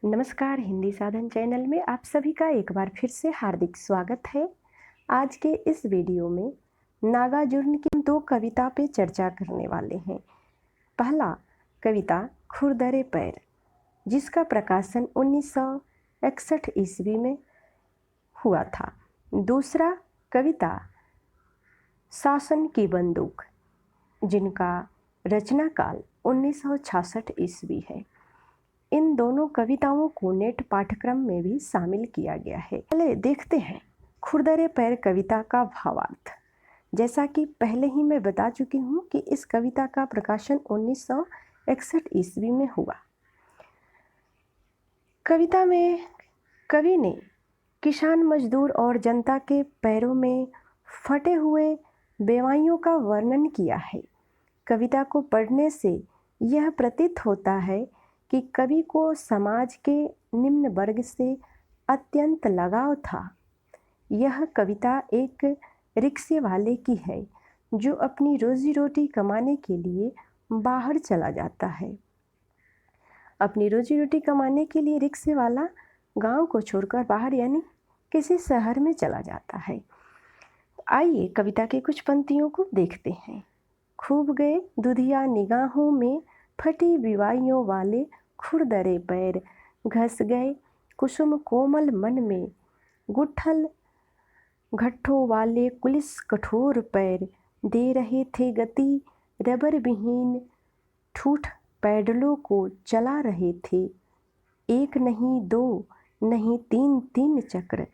नमस्कार, हिंदी साधन चैनल में आप सभी का एक बार फिर से हार्दिक स्वागत है। आज के इस वीडियो में नागार्जुन की दो कविता पे चर्चा करने वाले हैं। पहला कविता खुरदरे पैर, जिसका प्रकाशन 1961 ईस्वी में हुआ था। दूसरा कविता शासन की बंदूक, जिनका रचना काल 1966 ईस्वी है। इन दोनों कविताओं को नेट पाठ्यक्रम में भी शामिल किया गया है। चलिए देखते हैं खुरदरे पैर कविता का भावार्थ। जैसा कि पहले ही मैं बता चुकी हूँ कि इस कविता का प्रकाशन 1961 ईस्वी में हुआ। कविता में कवि ने किसान, मजदूर और जनता के पैरों में फटे हुए बेवाइयों का वर्णन किया है। कविता को पढ़ने से यह प्रतीत होता है कि कवि को समाज के निम्न वर्ग से अत्यंत लगाव था। यह कविता एक रिक्शे वाले की है जो अपनी रोजी रोटी कमाने के लिए बाहर चला जाता है। अपनी रोजी रोटी कमाने के लिए रिक्शे वाला गांव को छोड़कर बाहर यानी किसी शहर में चला जाता है। आइए कविता के कुछ पंक्तियों को देखते हैं। खूब गए दुधिया निगाहों में फटी विवाइयों वाले खुरदरे पैर, घस गए कुसुम कोमल मन में गुठल घट्ठों वाले कुलिस कठोर पैर, दे रहे थे गति रबर विहीन ठूठ पैडलों को चला रहे थे। एक नहीं दो नहीं तीन तीन चक्र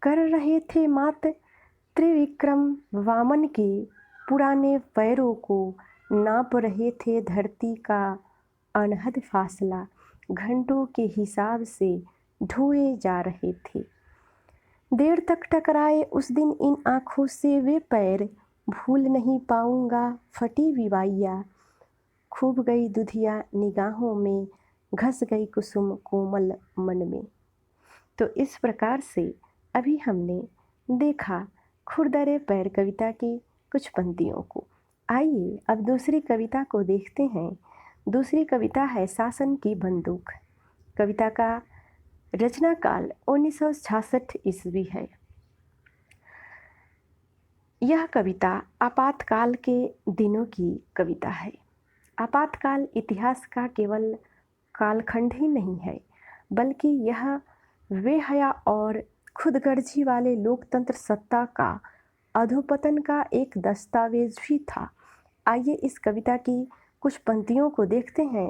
कर रहे थे मात त्रिविक्रम वामन के पुराने पैरों को नाप रहे थे धरती का अनहद फासला, घंटों के हिसाब से ढोए जा रहे थे। देर तक टकराए उस दिन इन आँखों से वे पैर, भूल नहीं पाऊंगा फटी विवाइया, खूब गई दुधिया निगाहों में घस गई कुसुम कोमल मन में। तो इस प्रकार से अभी हमने देखा खुरदरे पैर कविता की कुछ पंक्तियों को। आइए अब दूसरी कविता को देखते हैं। दूसरी कविता है शासन की बंदूक। कविता का रचना काल 1966 ईस्वी है। यह कविता आपातकाल के दिनों की कविता है। आपातकाल इतिहास का केवल कालखंड ही नहीं है, बल्कि यह बेहया और खुदगर्जी वाले लोकतंत्र सत्ता का अधोपतन का एक दस्तावेज भी था। आइए इस कविता की कुछ पंक्तियों को देखते हैं।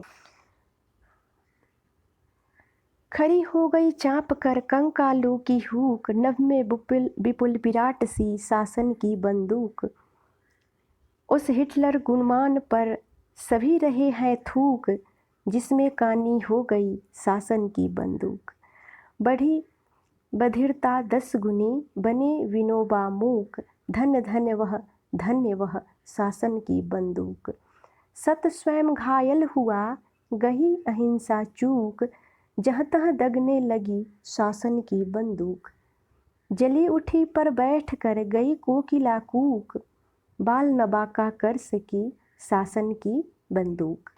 खड़ी हो गई चाँप कर कंकालू की हूक, नभ में विपुल विराट सी शासन की बंदूक। उस हिटलर गुणमान पर सभी रहे हैं थूक, जिसमें कानी हो गई शासन की बंदूक। बढ़ी बधिरता 10 गुनी, बने विनोबा मूक, धन्य वह शासन की बंदूक। सत स्वयं घायल हुआ गही अहिंसा चूक, जहाँ तहाँ दगने लगी शासन की बंदूक। जली उठी पर बैठ कर गई कोकिला कूक, बाल न बांका कर सकी शासन की बंदूक।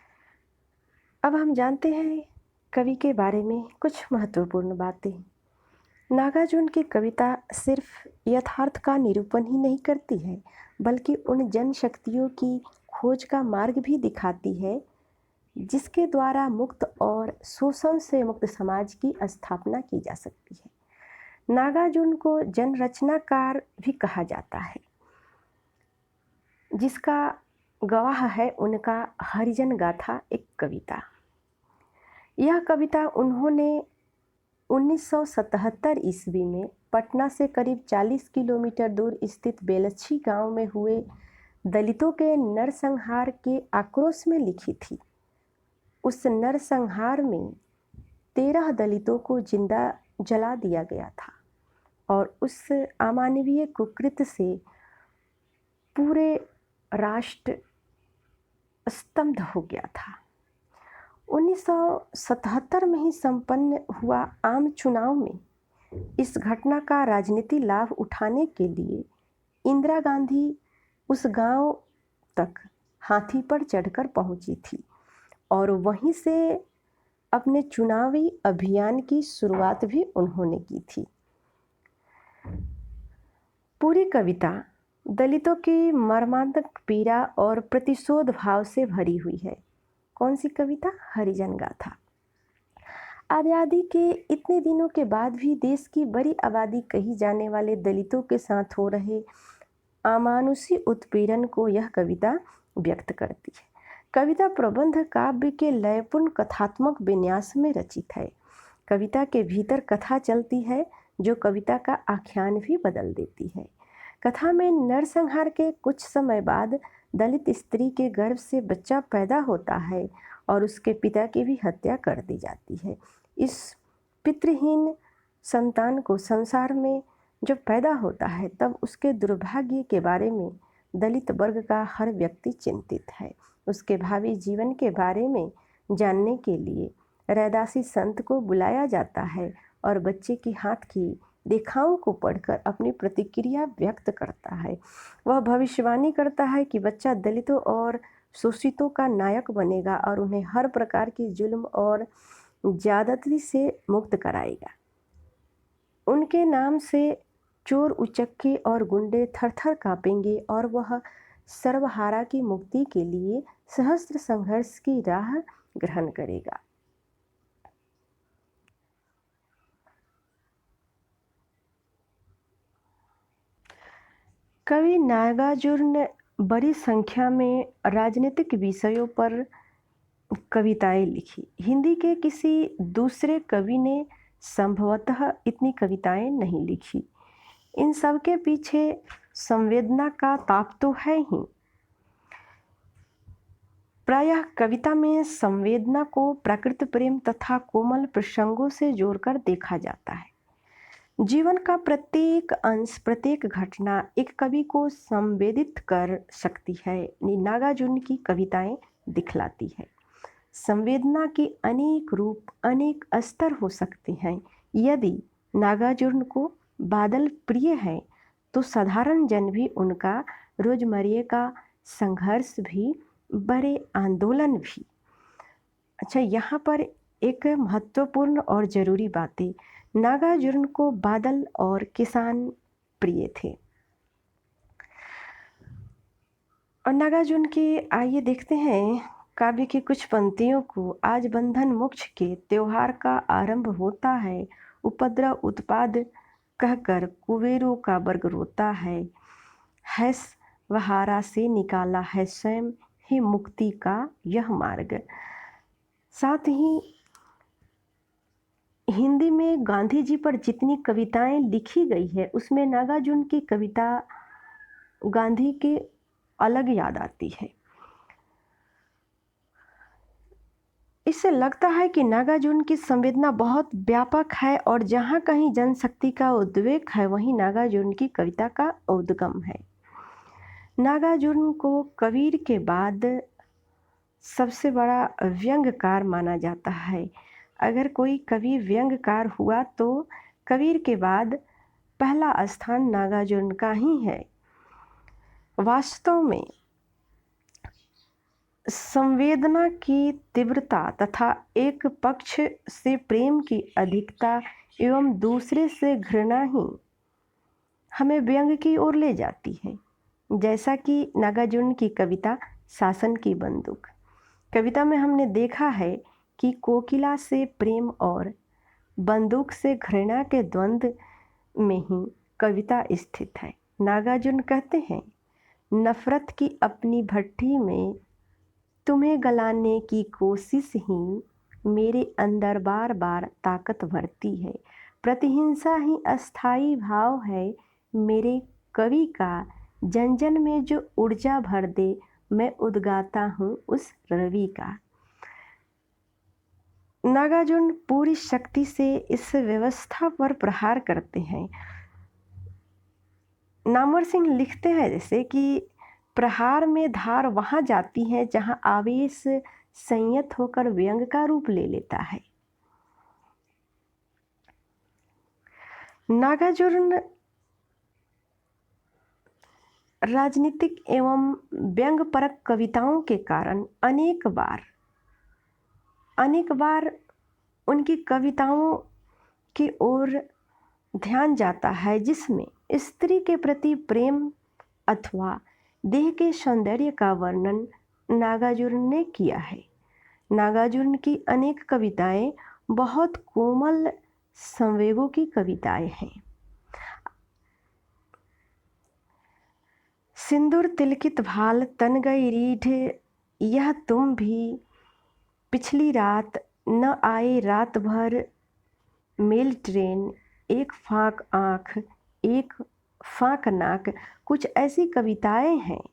अब हम जानते हैं कवि के बारे में कुछ महत्वपूर्ण बातें। नागार्जुन की कविता सिर्फ यथार्थ का निरूपण ही नहीं करती है, बल्कि उन जनशक्तियों की खोज का मार्ग भी दिखाती है जिसके द्वारा मुक्त और शोषण से मुक्त समाज की स्थापना की जा सकती है। नागार्जुन को जनरचनाकार भी कहा जाता है, जिसका गवाह है उनका हरिजन गाथा एक कविता। यह कविता उन्होंने 1977 ईस्वी में पटना से करीब 40 किलोमीटर दूर स्थित बेलच्छी गांव में हुए दलितों के नरसंहार के आक्रोश में लिखी थी। उस नरसंहार में 13 दलितों को जिंदा जला दिया गया था और उस अमानवीय कुकृत्य से पूरे राष्ट्र स्तब्ध हो गया था। 1977 में ही संपन्न हुआ आम चुनाव में इस घटना का राजनीतिक लाभ उठाने के लिए इंदिरा गांधी उस गांव तक हाथी पर चढ़कर पहुंची थी और वहीं से अपने चुनावी अभियान की शुरुआत भी उन्होंने की थी। पूरी कविता दलितों की मर्मांतक पीड़ा और प्रतिशोध भाव से भरी हुई है। कौन सी कविता? हरिजन गाथा। आज़ादी के इतने दिनों के बाद भी देश की बड़ी आबादी कही जाने वाले दलितों के साथ हो रहे अमानुषी उत्पीड़न को यह कविता व्यक्त करती है। कविता प्रबंध काव्य के लयपूर्ण कथात्मक विन्यास में रचित है। कविता के भीतर कथा चलती है जो कविता का आख्यान भी बदल देती है। कथा में नरसंहार के कुछ समय बाद दलित स्त्री के गर्भ से बच्चा पैदा होता है और उसके पिता की भी हत्या कर दी जाती है। इस पितृहीन संतान को संसार में जब पैदा होता है तब उसके दुर्भाग्य के बारे में दलित वर्ग का हर व्यक्ति चिंतित है। उसके भावी जीवन के बारे में जानने के लिए रैदासी संत को बुलाया जाता है और बच्चे की हाथ की रेखाओं को पढ़कर अपनी प्रतिक्रिया व्यक्त करता है। वह भविष्यवाणी करता है कि बच्चा दलितों और शोषितों का नायक बनेगा और उन्हें हर प्रकार की जुल्म और ज्यादती से मुक्त कराएगा। उनके नाम से चोर उचक्के और गुंडे थर-थर कांपेंगे और वह सर्वहारा की मुक्ति के लिए सहस्त्र संघर्ष की राह ग्रहण करेगा। कवि नागार्जुन बड़ी संख्या में राजनीतिक विषयों पर कविताएं लिखी। हिंदी के किसी दूसरे कवि ने संभवतः इतनी कविताएं नहीं लिखी। इन सब के पीछे संवेदना का ताप तो है ही। प्रायः कविता में संवेदना को प्रकृति प्रेम तथा कोमल प्रसंगों से जोड़कर देखा जाता है। जीवन का प्रत्येक अंश, प्रत्येक घटना एक कवि को संवेदित कर सकती है। नागार्जुन की कविताएं दिखलाती है। संवेदना के अनेक रूप, अनेक स्तर हो सकते हैं। यदि नागार्जुन को बादल प्रिय है तो साधारण जन भी उनका रोजमर्रे का संघर्ष भी, बड़े आंदोलन भी। अच्छा, यहाँ पर एक महत्वपूर्ण और ज़रूरी बात है। नागार्जुन को बादल और किसान प्रिय थे। और नागार्जुन के आइए देखते हैं काव्य की कुछ पंक्तियों को। आज बंधन मोक्ष के त्योहार का आरंभ होता है, उपद्रव उत्पाद कहकर कुबेरों का वर्ग रोता है वहारा से निकाला है स्वयं ही मुक्ति का यह मार्ग। साथ ही हिंदी में गांधी जी पर जितनी कविताएं लिखी गई है उसमें नागार्जुन की कविता गांधी के अलग याद आती है। इससे लगता है कि नागार्जुन की संवेदना बहुत व्यापक है और जहाँ कहीं जनशक्ति का उद्वेग है वहीं नागार्जुन की कविता का उद्गम है। नागार्जुन को कबीर के बाद सबसे बड़ा व्यंग्यकार माना जाता है। अगर कोई कवि व्यंग्यकार हुआ तो कबीर के बाद पहला स्थान नागार्जुन का ही है। वास्तव में संवेदना की तीव्रता तथा एक पक्ष से प्रेम की अधिकता एवं दूसरे से घृणा ही हमें व्यंग्य की ओर ले जाती है। जैसा कि नागार्जुन की कविता शासन की बंदूक। कविता में हमने देखा है कि कोकिला से प्रेम और बंदूक से घृणा के द्वंद्व में ही कविता स्थित है। नागार्जुन कहते हैं, नफरत की अपनी भट्ठी में तुम्हें गलाने की कोशिश ही मेरे अंदर बार बार ताकत भरती है। प्रतिहिंसा ही अस्थाई भाव है मेरे कवि का, जन जन में जो ऊर्जा भर दे मैं उद्गाता हूँ उस रवि का। नागार्जुन पूरी शक्ति से इस व्यवस्था पर प्रहार करते हैं। नामवर सिंह लिखते हैं जैसे कि प्रहार में धार वहाँ जाती है जहाँ आवेश संयत होकर व्यंग का रूप ले लेता है। नागार्जुन राजनीतिक एवं व्यंग्यपरक कविताओं के कारण अनेक बार उनकी कविताओं की ओर ध्यान जाता है जिसमें स्त्री के प्रति प्रेम अथवा देह के सौंदर्य का वर्णन नागार्जुन ने किया है। नागार्जुन की अनेक कविताएं बहुत कोमल संवेगों की कविताएं हैं। सिंदूर तिलकित भाल तन गई रीढ़, यह तुम भी पिछली रात न आए रात भर मेल ट्रेन, एक फाक आँख एक फाक नाक। कुछ ऐसी कविताएं हैं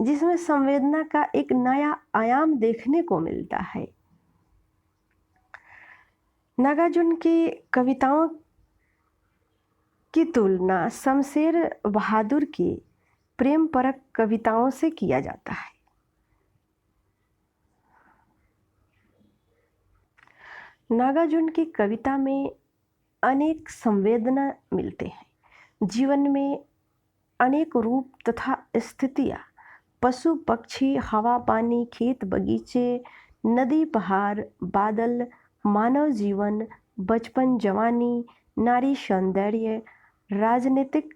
जिसमें संवेदना का एक नया आयाम देखने को मिलता है। नागार्जुन की कविताओं की तुलना शमशेर बहादुर की प्रेम परक कविताओं से किया जाता है। नागार्जुन की कविता में अनेक संवेदना मिलते हैं। जीवन में अनेक रूप तथा स्थितियाँ, पशु पक्षी, हवा पानी, खेत बगीचे, नदी पहाड़, बादल, मानव जीवन, बचपन जवानी, नारी सौंदर्य, राजनीतिक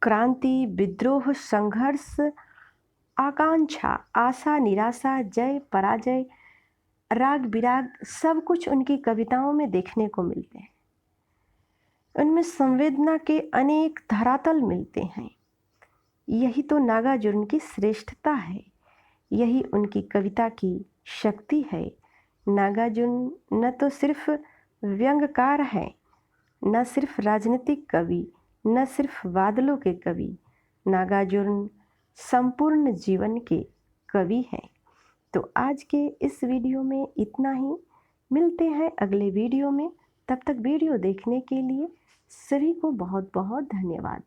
क्रांति, विद्रोह, संघर्ष, आकांक्षा, आशा निराशा, जय पराजय, राग विराग, सब कुछ उनकी कविताओं में देखने को मिलते हैं। उनमें संवेदना के अनेक धरातल मिलते हैं। यही तो नागार्जुन की श्रेष्ठता है, यही उनकी कविता की शक्ति है। नागार्जुन न तो सिर्फ व्यंग्यकार हैं, न सिर्फ राजनीतिक कवि, न सिर्फ बादलों के कवि, नागार्जुन संपूर्ण जीवन के कवि हैं। तो आज के इस वीडियो में इतना ही। मिलते हैं अगले वीडियो में। तब तक वीडियो देखने के लिए सभी को बहुत बहुत धन्यवाद।